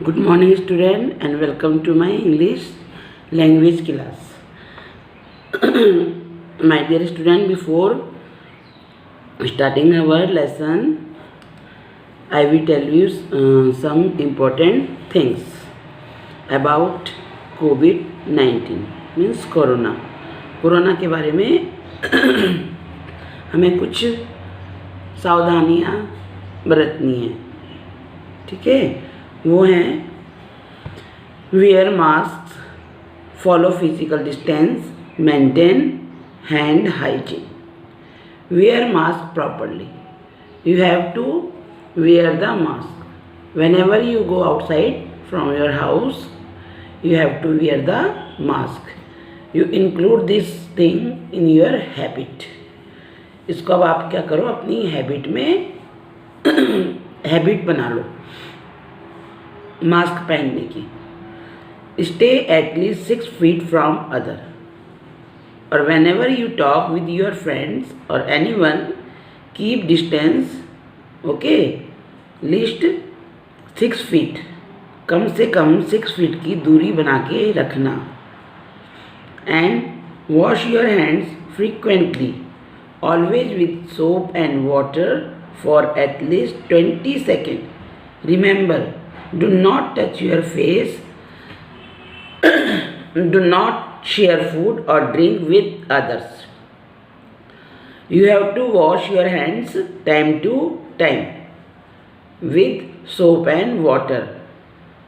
Good morning student and welcome to my English language class. My dear student, before starting our lesson, I will tell you some important things about COVID-19 means corona. Corona के बारे में हमें कुछ सावधानियाँ बरतनी है. ठीक है, वो हैं wear mask, follow physical distance, maintain hand hygiene. Wear mask properly. You have to wear the mask. Whenever you go outside from your house, you have to wear the mask. You include this thing in your habit. इसको अब आप क्या करो, अपनी habit में habit बना लो mask पहनने की. Stay at least 6 feet from other. और whenever you talk with your friends और anyone, keep distance. Okay, least 6 feet, कम से कम 6 feet की दूरी बना के रखना. And wash your hands frequently, always with soap and water for at least 20 seconds. Remember, do not touch your face, do not share food or drink with others. You have to wash your hands time to time with soap and water.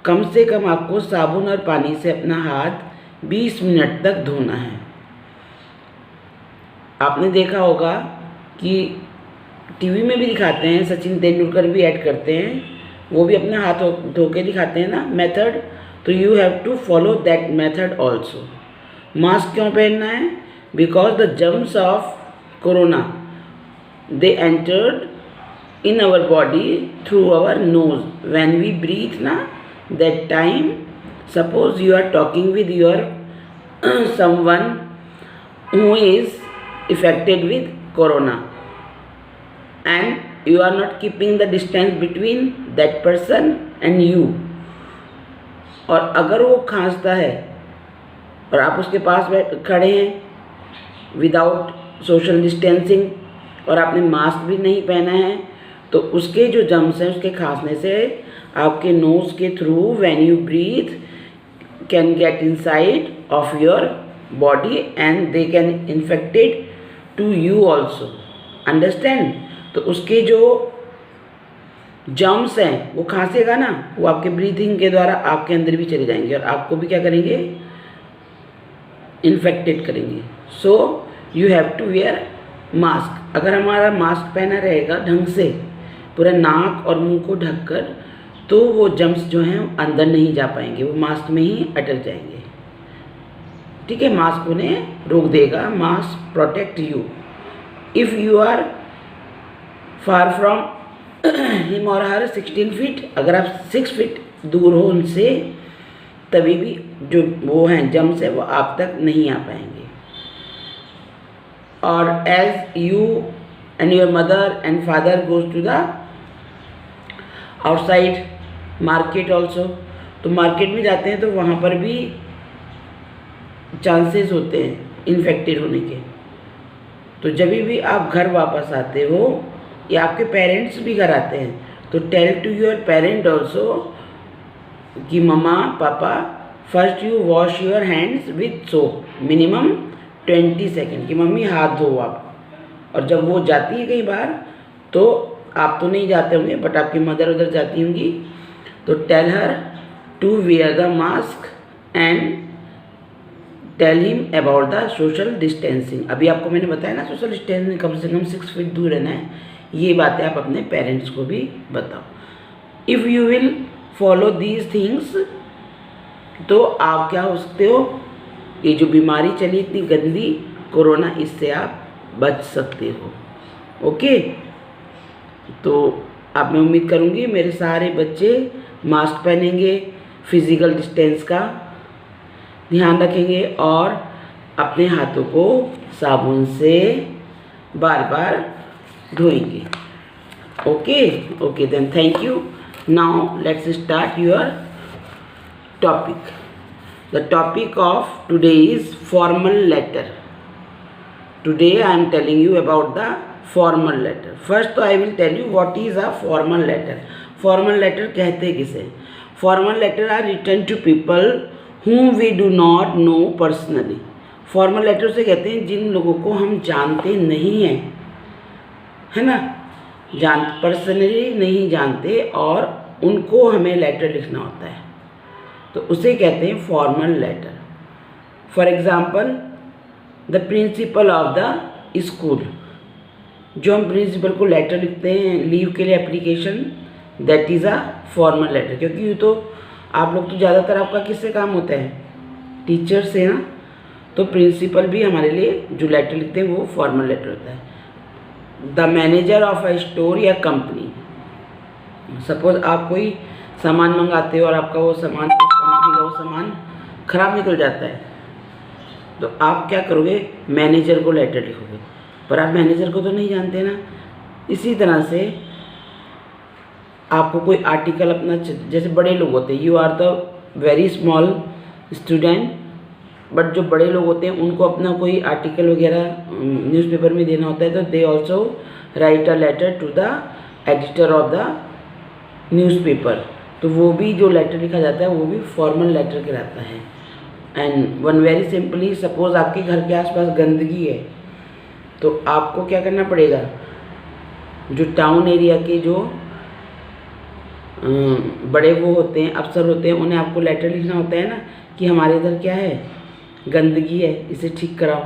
कम से कम आपको साबुन और पानी से अपना हाथ 20 minute तक धोना है. आपने देखा होगा कि टीवी में भी दिखाते हैं, सचिन तेंदुलकर भी ऐड करते हैं, वो भी अपना हाथ धो के दिखाते हैं ना मेथड. तो you have to follow that method also. Mask क्यों पहनना है? Because the germs of corona they entered in our body through our nose when we breathe ना. That time suppose you are talking with your someone who is affected with corona and you are not keeping the distance between that person and you. और अगर वो खांसता है और आप उसके पास खड़े हैं विदाउट सोशल डिस्टेंसिंग और आपने मास्क भी नहीं पहना है, तो उसके जो जम्स हैं उसके खांसने से आपके नोज के through when you breathe can get inside of your body and they can infected to you also. Understand? तो उसके जो जर्म्स हैं वो खांसेगा ना, वो आपके ब्रीथिंग के द्वारा आपके अंदर भी चले जाएंगे और आपको भी क्या करेंगे, इन्फेक्टेड करेंगे. So you have to wear mask. अगर हमारा मास्क पहना रहेगा ढंग से, पूरा नाक और मुंह को ढककर, तो वो जर्म्स जो हैं अंदर नहीं जा पाएंगे, वो मास्क में ही अटक जाएंगे. ठीक है, मास्क उन्हें रोक देगा. Mask protect you. If you are far from him और हर 16 feet, अगर आप 6 feet दूर हो उनसे, तभी भी जो वो हैं जम्स है वो आप तक नहीं आ पाएंगे. और as you and your mother and father goes to the outside market also, तो मार्केट में जाते हैं तो वहाँ पर भी चांसेस होते हैं इन्फेक्टेड होने के. तो जब भी आप घर वापस आते हो या आपके पेरेंट्स भी घर आते हैं, तो tell to your parent also कि मम्मा पापा first you wash your hands with soap minimum 20 seconds, कि मम्मी हाथ धो आप. और जब वो जाती है कई बार, तो आप तो नहीं जाते होंगे बट आपकी मदर उधर जाती होंगी, तो tell her to wear the mask and tell him about the social distancing. अभी आपको मैंने बताया ना, सोशल डिस्टेंसिंग कम से कम 6 feet दूर रहना है. ये बातें आप अपने पेरेंट्स को भी बताओ. If you will follow these things, तो आप क्या हो सकते हो, ये जो बीमारी चली इतनी गंदी कोरोना, इससे आप बच सकते हो. ओके, तो अब मैं उम्मीद करूँगी मेरे सारे बच्चे मास्क पहनेंगे, फिज़िकल डिस्टेंस का ध्यान रखेंगे और अपने हाथों को साबुन से बार बार धोएंगे. Okay, then thank you. Now let's start your topic. The topic of today is formal letter. Today I am telling you about the formal letter. First I will tell you what is a formal letter. Formal letter कहते किसे? Formal letter are written to people whom we do not know personally. Formal letter से कहते हैं जिन लोगों को हम जानते नहीं हैं, है ना, पर्सनली नहीं जानते और उनको हमें लेटर लिखना होता है, तो उसे कहते हैं formal letter. For example the principal of the school, जो हम प्रिंसिपल को लेटर लिखते हैं लीव के लिए application, that is a formal letter. क्योंकि तो आप लोग तो ज़्यादातर आपका किससे काम होता है, टीचर से ना, तो प्रिंसिपल भी हमारे लिए जो लेटर लिखते हैं वो फॉर्मल लेटर होता है. The manager of a store या कंपनी, सपोज आप कोई सामान मंगाते हो और आपका वो सामान, उस कंपनी का वो सामान ख़राब निकल जाता है, तो आप क्या करोगे, मैनेजर को लेटर लिखोगे, पर आप मैनेजर को तो नहीं जानते ना. इसी तरह से आपको कोई आर्टिकल अपना, जैसे बड़े लोग होते हैं, you are the very small student, but जो बड़े लोग होते हैं उनको अपना कोई आर्टिकल वगैरह न्यूज़पेपर में देना होता है, तो they also write a letter to the editor of the newspaper. तो वो भी जो लेटर लिखा जाता है वो भी फॉर्मल लेटर कहलाता है. And one very simply, suppose आपके घर के आसपास गंदगी है, तो आपको क्या करना पड़ेगा, जो टाउन एरिया के जो बड़े वो होते हैं, अफसर होते हैं, उन्हें आपको लेटर लिखना होता है ना कि हमारे इधर क्या है, गंदगी है, इसे ठीक कराओ.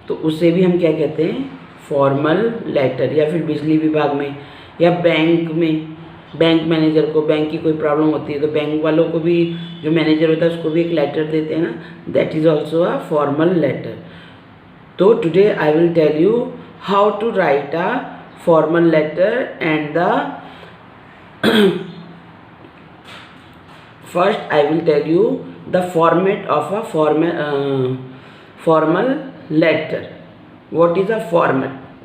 तो उसे भी हम क्या कहते हैं, फॉर्मल लेटर. या फिर बिजली विभाग में या बैंक में, बैंक मैनेजर को, बैंक की कोई प्रॉब्लम होती है तो बैंक वालों को भी, जो मैनेजर होता है उसको भी एक लेटर देते हैं ना, that is also a formal letter. तो today I will tell you how to write a formal letter and the first I will tell you the format of a formal letter. What is a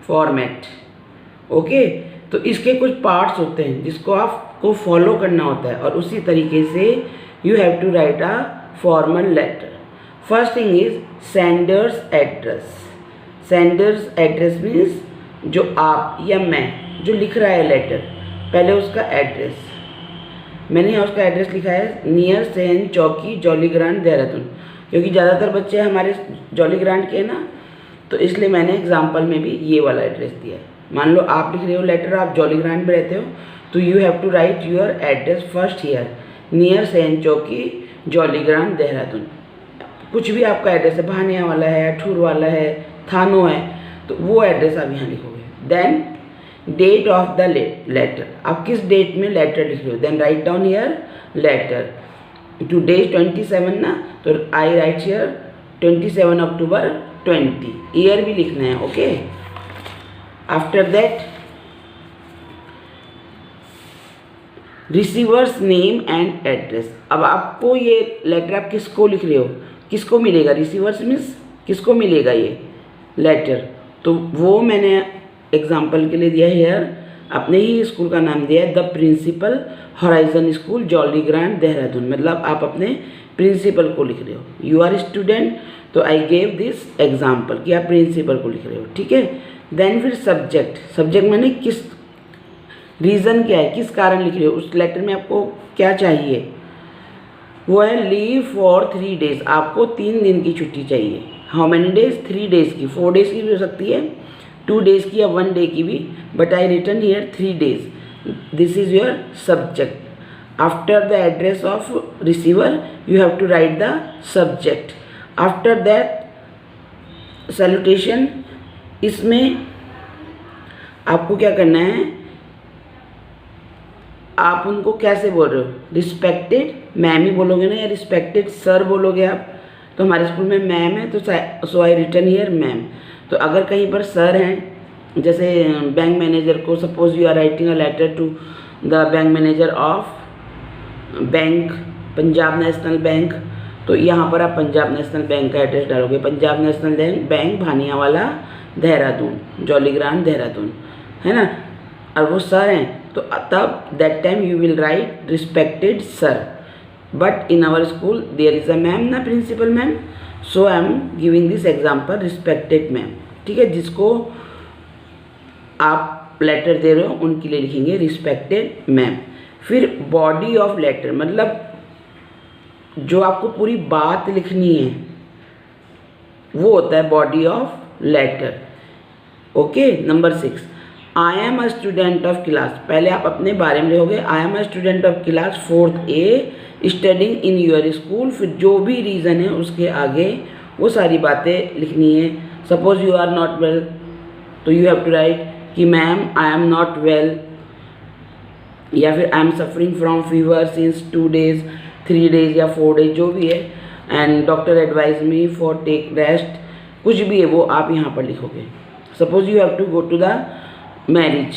format? Okay, तो इसके कुछ parts होते हैं जिसको आपको follow करना होता है, और उसी तरीके से you have to write a formal letter. First thing is sender's address. Sender's address means जो आप या मैं जो लिख रहा है लेटर, पहले उसका एड्रेस. मैंने यहाँ उसका एड्रेस लिखा है नियर सेन चौकी जॉली ग्रांट देहरादून, क्योंकि ज़्यादातर बच्चे हमारे जॉली ग्रांट के ना, तो इसलिए मैंने एग्जाम्पल में भी ये वाला एड्रेस दिया है. मान लो आप लिख रहे हो लेटर, आप जॉली ग्रांट में रहते हो, तो you have to write your address first here near Sen Chowki Jolly Grant Dehradun. कुछ भी आपका एड्रेस है, भानिया वाला है, अठूर वाला है, थानो है, तो वो एड्रेस आप यहाँ लिखोगे. Then date of the letter, आप किस डेट में लेटर लिख रहे हो, then write down here letter. Today 27 ना, तो I write here 27 October 20. Year भी लिखना है. Okay, after that receiver's name and address. अब आपको ये लेटर आप किसको लिख रहे हो, किसको मिलेगा, रिसीवर्स मीन्स किसको मिलेगा ये लेटर, तो वो मैंने एग्जाम्पल के लिए दिया है हियर, अपने ही स्कूल का नाम दिया है the principal horizon school Jolly Grant Dehradun. मतलब आप अपने प्रिंसिपल को लिख रहे हो, यू आर स्टूडेंट, तो आई गेव दिस एग्जाम्पल कि आप प्रिंसिपल को लिख रहे हो. ठीक है. देन फिर सब्जेक्ट मैंने किस रीज़न क्या है, किस कारण लिख रहे हो, उस लेटर में आपको क्या चाहिए, वो है लीव फॉर 3 days. आपको 3 दिन की छुट्टी चाहिए. हाउ मैनी डेज, 3 days की, 4 days की भी हो सकती है, 2 days की या 1 day की भी, but I return here 3 days. This is your subject. After the address of receiver you have to write the subject. After that salutation, इसमें आपको क्या करना है, आप उनको कैसे बोल रहे हो, रिस्पेक्टेड मैम ही बोलोगे ना, या रिस्पेक्टेड सर बोलोगे आप, तो हमारे स्कूल में मैम है, तो so I return here ma'am. तो अगर कहीं पर सर हैं, जैसे बैंक मैनेजर को, suppose you are writing a letter to the bank manager of bank Punjab National Bank, तो यहाँ पर आप पंजाब नेशनल बैंक का एड्रेस डालोगे, पंजाब नेशनल बैंक भानियावाला देहरादून, जॉली ग्रांट देहरादून, है ना. और वो सर हैं, तो तब that time you will write respected sir. but in our school there is a ma'am ना principal ma'am, so I am giving this example respected ma'am. ठीक है, जिसको आप लेटर दे रहे हो उनके लिए लिखेंगे रिस्पेक्टेड मैम. फिर बॉडी ऑफ लेटर, मतलब जो आपको पूरी बात लिखनी है वो होता है body of letter. Okay. Number 6, I am a student of class. पहले आप अपने बारे में लिखोगे I am a student of class 4th A studying in your school. फिर जो भी रीज़न है उसके आगे वो सारी बातें लिखनी है. Suppose you are not well, तो यू हैव टू राइट कि ma'am I am not well, या फिर I am suffering from fever since 2 days 3 days या 4 days जो भी है, and doctor advise me for take rest. कुछ भी है वो आप यहाँ पर लिखोगे. Suppose you have to go to the marriage,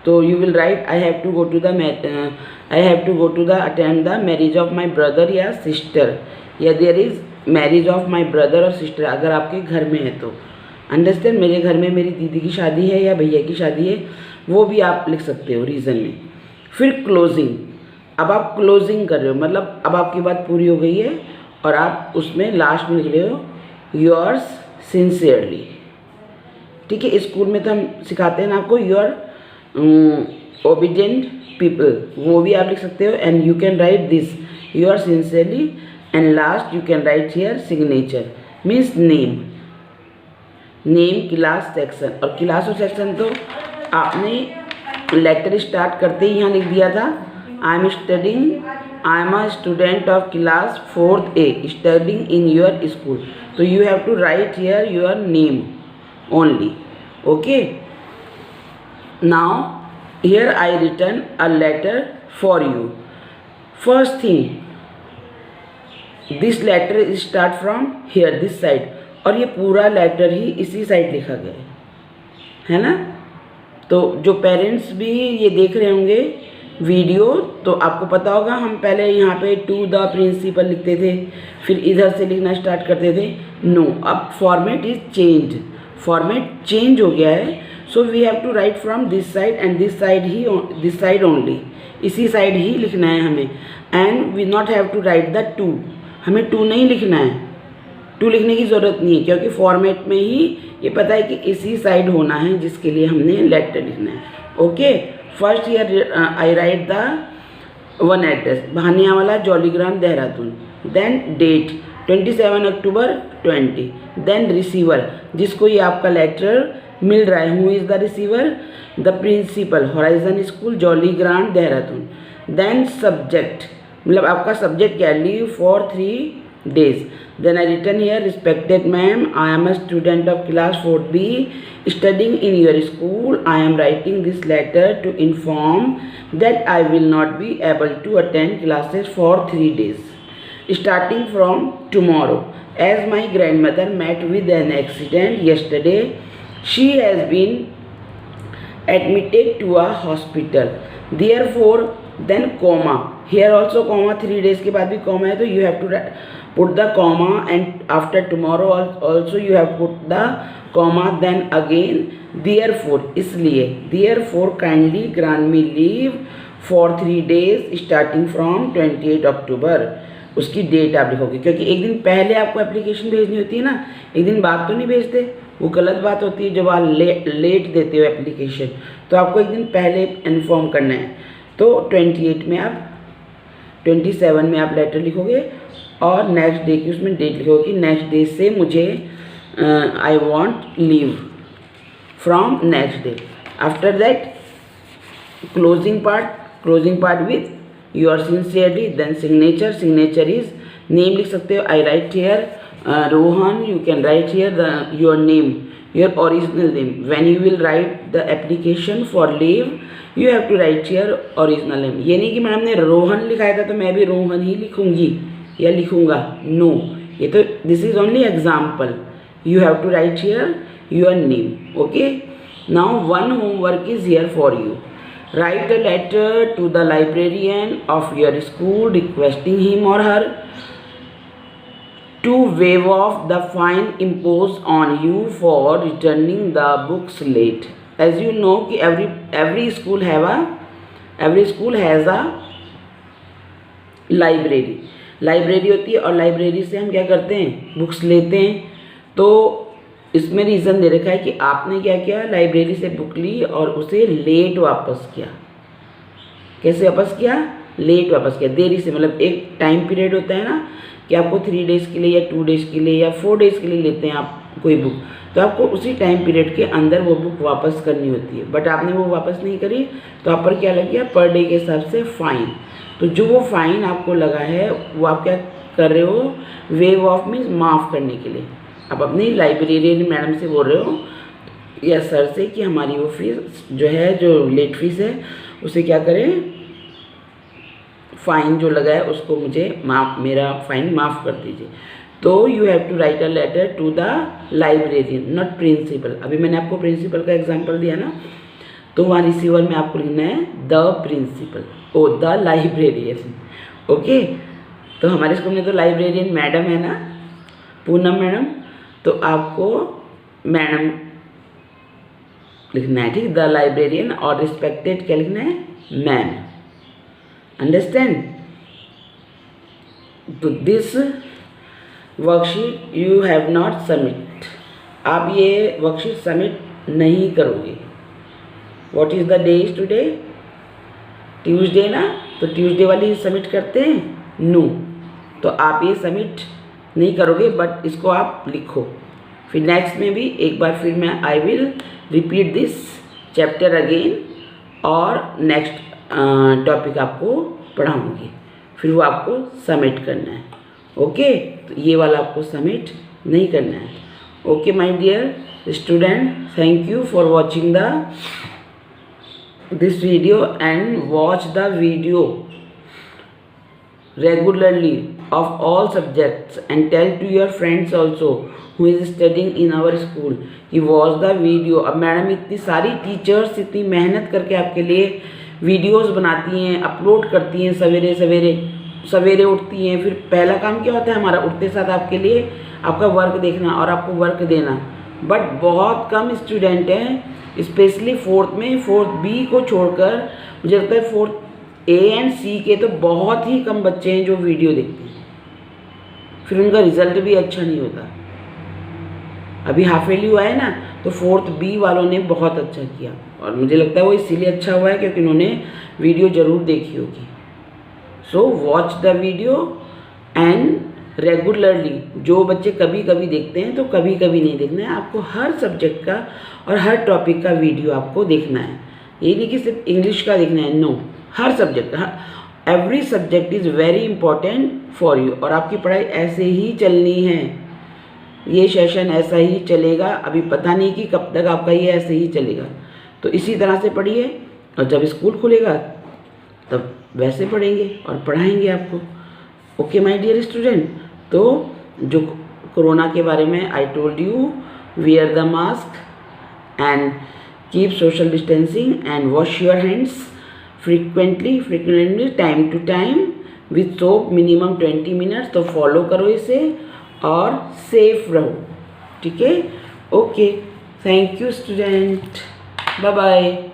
तो you will write I have to go to the attend the marriage of my brother या सिस्टर, या there is marriage of my brother और सिस्टर अगर आपके घर में है तो. अंडरस्टैंड. मेरे घर में मेरी दीदी की शादी है या भैया की शादी है, वो भी आप लिख सकते हो रीज़न में. फिर क्लोजिंग. अब आप क्लोजिंग कर रहे हो, मतलब अब आपकी बात पूरी हो गई है और आप उसमें लास्ट में लिख रहे हो योर्स सिंसियरली. ठीक है. स्कूल में तो हम सिखाते हैं ना आपको योर ओबीडियंट पीपल, वो भी आप लिख सकते हो. And you can right this your sincerely, and last you can write here signature means name. Name, class, section. और क्लास और सेक्शन तो आपने लेटर स्टार्ट करते ही यहाँ लिख दिया था. I am studying, I am a student of class 4th A studying in your school. तो you have to write here your name only. Okay. Now here I written a letter for you. First thing, this letter is start from here this side, और ये पूरा letter ही इसी side लिखा गया है ना. तो जो पेरेंट्स भी ये देख रहे होंगे वीडियो तो आपको पता होगा हम पहले यहाँ पे टू द प्रिंसिपल लिखते थे, फिर इधर से लिखना स्टार्ट करते थे. नो, अब format is changed, format change हो गया है. So we have to write from this side and this side only. इसी साइड ही लिखना है हमें. And we not have to write the 2, हमें 2 नहीं लिखना है. 2 लिखने की ज़रूरत नहीं है क्योंकि फॉर्मेट में ही ये पता है कि इसी साइड होना है जिसके लिए हमने लेटर लिखना है. Okay. First year I write the one address Bhaniyawala Jollygrant Dehradun. Then date 27 October 20. Then receiver, जिसको ये आपका लेटर मिल रहा है, who is the receiver, the principal horizon School Jollygrant Dehradun. Then subject, मतलब आपका सब्जेक्ट क्या है, leave for 3 days. Then I written here respected ma'am, I am a student of class 4th B studying in your school. I am writing this letter to inform that I will not be able to attend classes for 3 days starting from tomorrow, as my grandmother met with an accident yesterday. She has been admitted to a hospital. Therefore, then comma, here also comma, 3 days के बाद भी comma है तो you have to put the comma, and after tomorrow also you have put the comma. Then again therefore, इसलिए therefore kindly grant me leave for 3 days starting from 28 October. उसकी date आप लिखोगे क्योंकि एक दिन पहले आपको एप्लीकेशन भेजनी होती है ना, एक दिन बाद तो नहीं भेजते, वो गलत बात होती है जब आप लेट देते हो एप्लीकेशन. तो आपको एक दिन पहले इन्फॉर्म करना है. तो 28 में आप 27 में आप लेटर लिखोगे और नेक्स्ट डे की उसमें डेट लिखोगे कि नेक्स्ट डे से मुझे I want leave from next day. After that closing part with your sincerely. Then signature is name लिख सकते हो. I write here Rohan, you can write here your name, your original name. When you will write the application for leave you have to write here original name. ये नहीं कि madam ने रोहन लिखाया था तो मैं भी रोहन ही लिखूंगी या लिखूंगा. नो, ये तो this is only example. You have to write here your name. Okay. Now one homework is here for you. Write a letter to the librarian of your school requesting him और her to waive off the fine imposed on you for returning the books late. As you know कि every school has a library, library होती है और library से हम क्या करते हैं, बुक्स लेते हैं। तो इसमें रीज़न दे रखा है कि आपने क्या किया, लाइब्रेरी से बुक ली और उसे लेट वापस किया। कैसे वापस किया, लेट वापस किया, देरी से, मतलब एक टाइम पीरियड होता है ना कि आपको 3 डेज़ के लिए या 2 डेज़ के लिए या 4 डेज़ के लिए लेते हैं आप कोई बुक, तो आपको उसी टाइम पीरियड के अंदर वो बुक वापस करनी होती है। बट आपने वो वापस नहीं करी तो आप पर क्या लग गया, पर डे के हिसाब से फ़ाइन। तो जो वो फ़ाइन आपको लगा है वो आप क्या कर रहे हो, वेव ऑफ मीन्स माफ़ करने के लिए आप अपनी लाइब्रेरियन मैडम से बोल रहे हो या सर से कि हमारी वो फीस जो है, जो लेट फीस है, उसे क्या करें, फ़ाइन जो लगा है उसको मुझे मेरा फ़ाइन माफ़ कर दीजिए। तो you have to write a letter to the librarian, not principal. अभी मैंने आपको प्रिंसिपल का एग्जांपल दिया ना, तो वहाँ रिसीवर में आपको लिखना है the principal, or the librarian. Okay, तो हमारे स्कूल में तो लाइब्रेरियन मैडम है ना, पूनम मैडम, तो आपको मैडम लिखना है, ठीक, द लाइब्रेरियन, और रिस्पेक्टेड क्या लिखना है, मैम। अंडरस्टैंड? तो this worksheet you have not submit, आप ये वर्कशीट सबमिट नहीं करोगे। What is the day is today, Tuesday ना, तो ट्यूसडे वाली सबमिट करते हैं, नो, तो आप ये सबमिट नहीं करोगे, बट इसको आप लिखो। फिर नेक्स्ट में भी एक बार फिर मैं I will repeat this chapter again, और नेक्स्ट टॉपिक आपको पढ़ाऊँगी, फिर वो आपको सबमिट करना है। ओके, तो ये वाला आपको सबमिट नहीं करना है। Okay my dear student, thank you for watching this video and watch the video regularly of all subjects and tell to your friends also who is studying in our school कि watch the video। अब madam इतनी सारी teachers इतनी मेहनत करके आपके लिए videos बनाती हैं, अपलोड करती हैं, सवेरे उठती हैं। फिर पहला काम क्या होता है हमारा, उठते साथ आपके लिए आपका वर्क देखना और आपको वर्क देना। बट बहुत कम स्टूडेंट हैं, स्पेशली फोर्थ में, फोर्थ बी को छोड़कर मुझे लगता है फोर्थ ए एंड सी के तो बहुत ही कम बच्चे हैं जो वीडियो देखते हैं, फिर उनका रिजल्ट भी अच्छा नहीं होता। अभी हाफ ईयरली हुआ है ना, तो फोर्थ बी वालों ने बहुत अच्छा किया, और मुझे लगता है वो इसीलिए अच्छा हुआ है क्योंकि उन्होंने वीडियो ज़रूर देखी होगी। So watch the video and regularly, जो बच्चे कभी कभी देखते हैं तो कभी कभी नहीं देखना है, आपको हर सब्जेक्ट का और हर टॉपिक का वीडियो आपको देखना है। ये नहीं कि सिर्फ इंग्लिश का देखना है, नो, हर सब्जेक्ट का, every subject is very important for you. और आपकी पढ़ाई ऐसे ही चलनी है, ये सेशन ऐसा ही चलेगा, अभी पता नहीं कि कब तक आपका ये ऐसे ही चलेगा। तो इसी तरह से पढ़िए, और जब स्कूल खुलेगा तब वैसे पढ़ेंगे और पढ़ाएंगे आपको। ओके माय डियर स्टूडेंट, तो जो कोरोना के बारे में I told you, wear the mask and keep social distancing and wash your hands frequently time to time with soap minimum 20 minutes। तो फॉलो करो इसे और सेफ रहो, ठीक है। Okay, thank you student, bye bye.